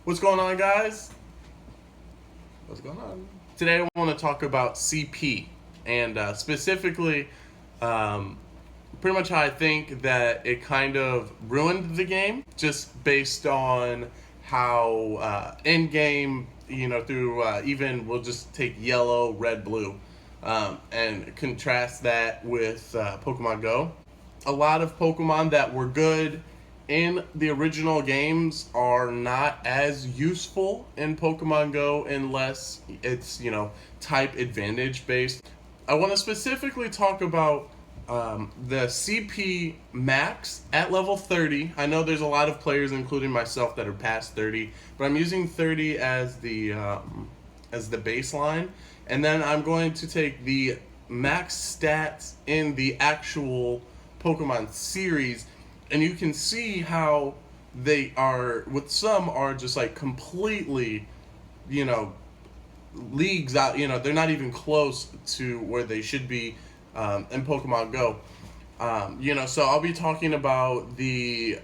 What's going on, guys? What's going on? Today I want to talk about CP and specifically pretty much how I think that it kind of ruined the game just based on how in game, through even we'll just take yellow, red, blue, and contrast that with Pokemon Go. A lot of Pokemon that were good in the original games are not as useful in Pokemon Go unless it's, type advantage based. I want to specifically talk about the CP max at level 30. I know there's a lot of players, including myself, that are past 30, but I'm using 30 as the baseline, and then I'm going to take the max stats in the actual Pokemon series, and you can see how they are, with some are just like completely, leagues out, they're not even close to where they should be in Pokemon Go. So I'll be talking about the,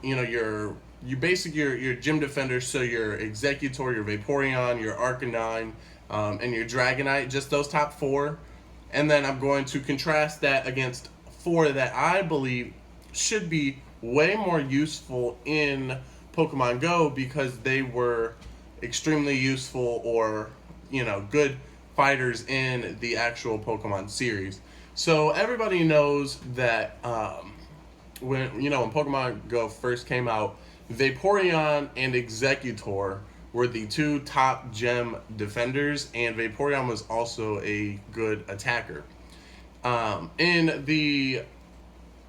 your your gym defenders, so your Executor, your Vaporeon, your Arcanine, and your Dragonite, just those top four. And then I'm going to contrast that against four that I believe should be way more useful in Pokemon Go because they were extremely useful or, good fighters in the actual Pokemon series. So everybody knows that when Pokemon Go first came out, Vaporeon and Executor were the two top gem defenders, and Vaporeon was also a good attacker.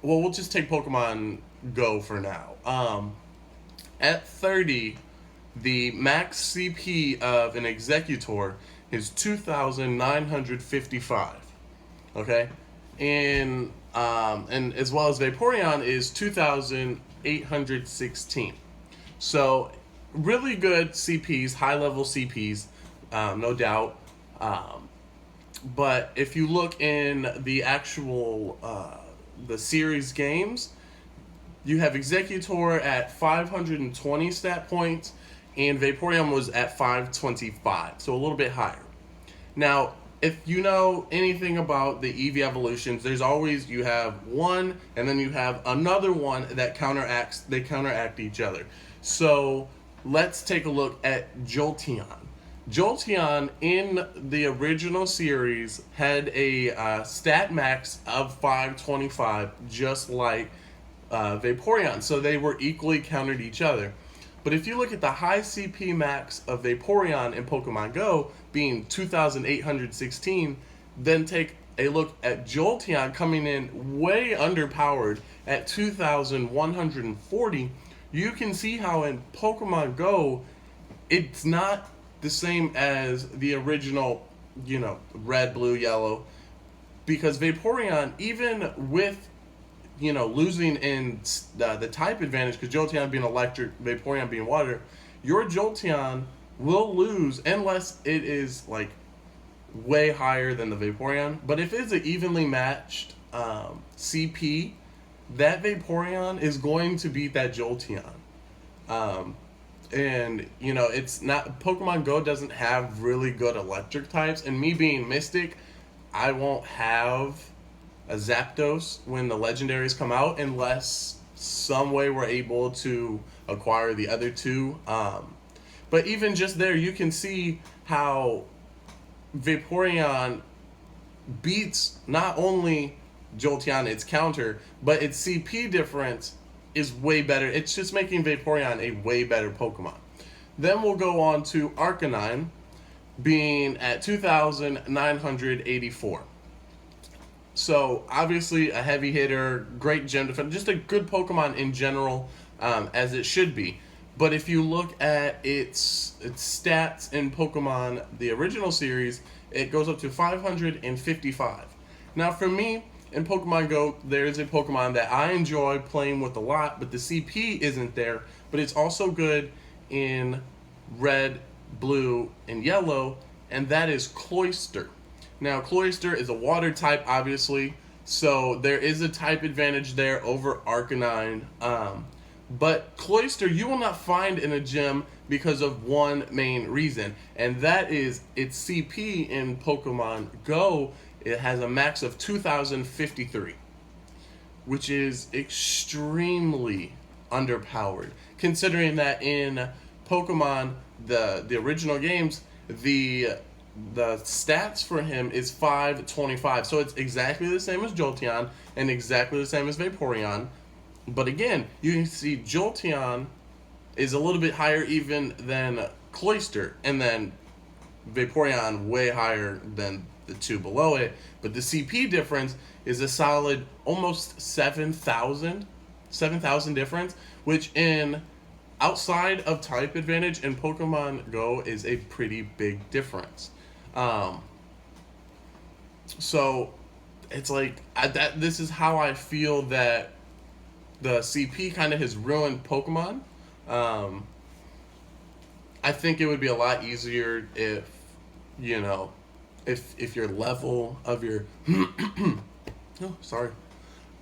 We'll just take Pokemon Go for now. At 30, the max CP of an Executor is 2,955. Okay, and as well as Vaporeon is 2,816. So really good CPs, high level CPs, no doubt. But if you look in the actual the series games, you have Executor at 520 stat points, and Vaporeon was at 525, so a little bit higher. Now, if you know anything about the Eevee evolutions, there's always, you have one, and then you have another one that counteract each other. So let's take a look at Jolteon. Jolteon in the original series had a stat max of 525, just like Vaporeon. So they were equally countered each other. But if you look at the high CP max of Vaporeon in Pokemon Go being 2,816, then take a look at Jolteon coming in way underpowered at 2,140, you can see how in Pokemon Go, it's not the same as the original, red, blue, yellow, because Vaporeon, even with losing in the type advantage, because Jolteon being electric, Vaporeon being water, your Jolteon will lose unless it is like way higher than the Vaporeon. But if it's an evenly matched CP, that Vaporeon is going to beat that Jolteon. It's not, Pokemon Go doesn't have really good electric types, and me being Mystic, I won't have a Zapdos when the legendaries come out unless some way we're able to acquire the other two. But even just there, you can see how Vaporeon beats not only Jolteon, its counter, but its CP difference is way better. It's just making Vaporeon a way better Pokemon. Then we'll go on to Arcanine being at 2,984. So obviously a heavy hitter, great gem defender, just a good Pokemon in general, as it should be. But if you look at its stats in Pokemon, the original series, it goes up to 555. Now for me, in Pokemon Go, there's a Pokemon that I enjoy playing with a lot, but the CP isn't there, but it's also good in red, blue, and yellow, and that is Cloyster. Now, Cloyster is a water type, obviously, so there is a type advantage there over Arcanine. But Cloyster, you will not find in a gym because of one main reason, and that is its CP in Pokemon Go. It has a max of 2,053, which is extremely underpowered, considering that in Pokemon, the original games, the stats for him is 525. So it's exactly the same as Jolteon and exactly the same as Vaporeon. But again, you can see Jolteon is a little bit higher even than Cloyster, and then Vaporeon way higher than the two below it. But the CP difference is a solid almost 7,000 difference, which in outside of type advantage in Pokemon Go is a pretty big difference. Um, so it's like this is how I feel that the CP kind of has ruined Pokemon. Um, I think it would be a lot easier if, you know, if your level of your oh, sorry,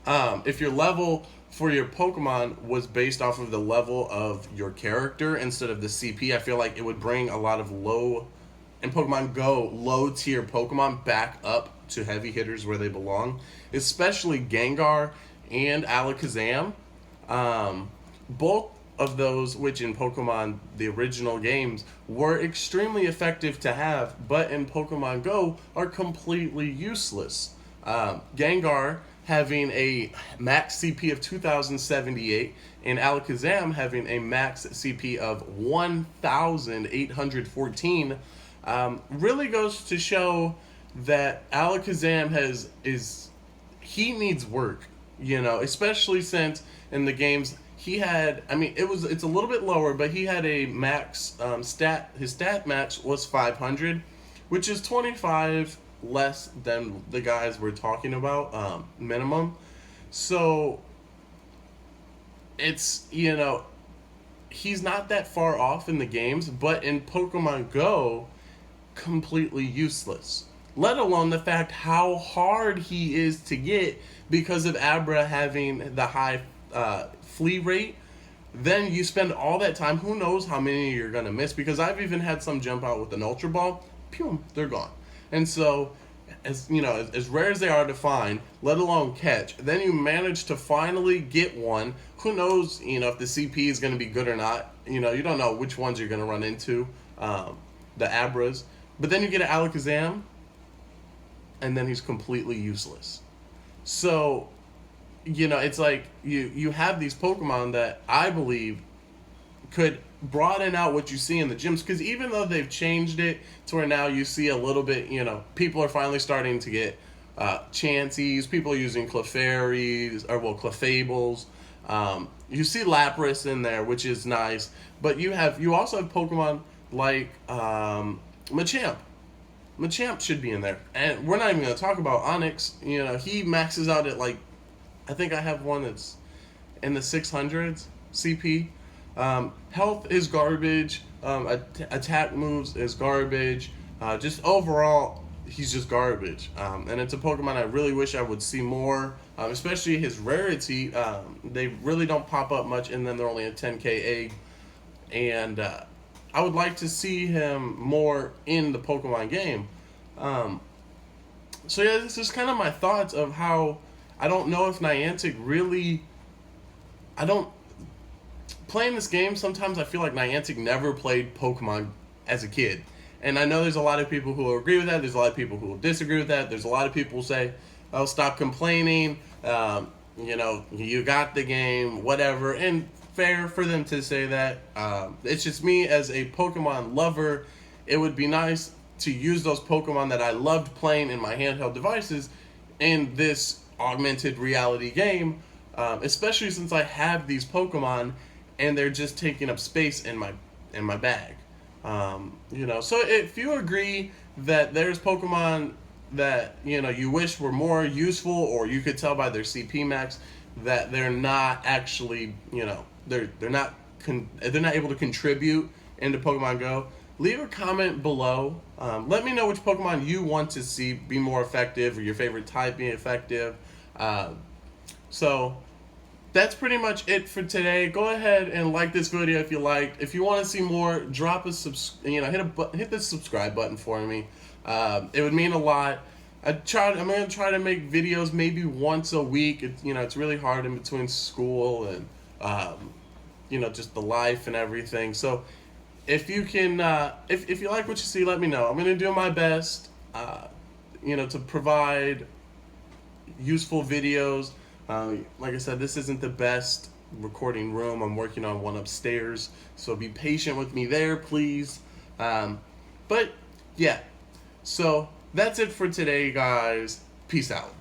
if your level for your Pokemon was based off of the level of your character instead of the CP, I feel like it would bring a lot of in Pokemon Go, low tier Pokemon back up to heavy hitters where they belong, especially Gengar and Alakazam. Both of those, which in Pokemon, the original games, were extremely effective to have, but in Pokemon Go are completely useless. Gengar having a max CP of 2,078 and Alakazam having a max CP of 1,814 really goes to show that Alakazam he needs work, especially since in the games he had, it's a little bit lower, but he had a max his stat max was 500, which is 25 less than the guys we're talking about, minimum. So it's, he's not that far off in the games, but in Pokemon Go, completely useless. Let alone the fact how hard he is to get because of Abra having the high flea rate. Then you spend all that time, who knows how many you're going to miss, because I've even had some jump out with an Ultra Ball, pew, they're gone. And so, as rare as they are to find, let alone catch, then you manage to finally get one. Who knows, if the CP is going to be good or not. You don't know which ones you're going to run into, the Abras. But then you get an Alakazam, and then he's completely useless. So, it's like you have these Pokemon that I believe could broaden out what you see in the gyms, because even though they've changed it to where now you see a little bit, people are finally starting to get Chanseys, people are using Clefairies, Clefables. You see Lapras in there, which is nice, but you also have Pokemon like Machamp. Machamp should be in there, and we're not even going to talk about Onyx. He maxes out at I think I have one that's in the 600s CP. Health is garbage. Attack moves is garbage. Just overall, he's just garbage. And it's a Pokemon I really wish I would see more, especially his rarity. They really don't pop up much, and then they're only a 10k egg. And I would like to see him more in the Pokemon game. So yeah, this is kind of my thoughts of how I don't know if Niantic really. Playing this game, sometimes I feel like Niantic never played Pokemon as a kid. And I know there's a lot of people who will agree with that. There's a lot of people who will disagree with that. There's a lot of people who say, oh, stop complaining. You got the game, whatever. And fair for them to say that. It's just me as a Pokemon lover. It would be nice to use those Pokemon that I loved playing in my handheld devices in this augmented reality game, especially since I have these Pokemon and they're just taking up space in my bag. So if you agree that there's Pokemon that you wish were more useful, or you could tell by their CP max that they're not actually they're not able to contribute into Pokemon Go, leave a comment below. Let me know which Pokemon you want to see be more effective, or your favorite type being effective. So that's pretty much it for today. Go ahead and like this video if you liked. If you want to see more, drop a hit the subscribe button for me. It would mean a lot. I'm gonna try to make videos maybe once a week. It's really hard in between school and just the life and everything. So if you can, if you like what you see, let me know. I'm gonna do my best, to provide useful videos. Like I said, this isn't the best recording room. I'm working on one upstairs, so be patient with me there, please. But yeah, so that's it for today, guys. Peace out.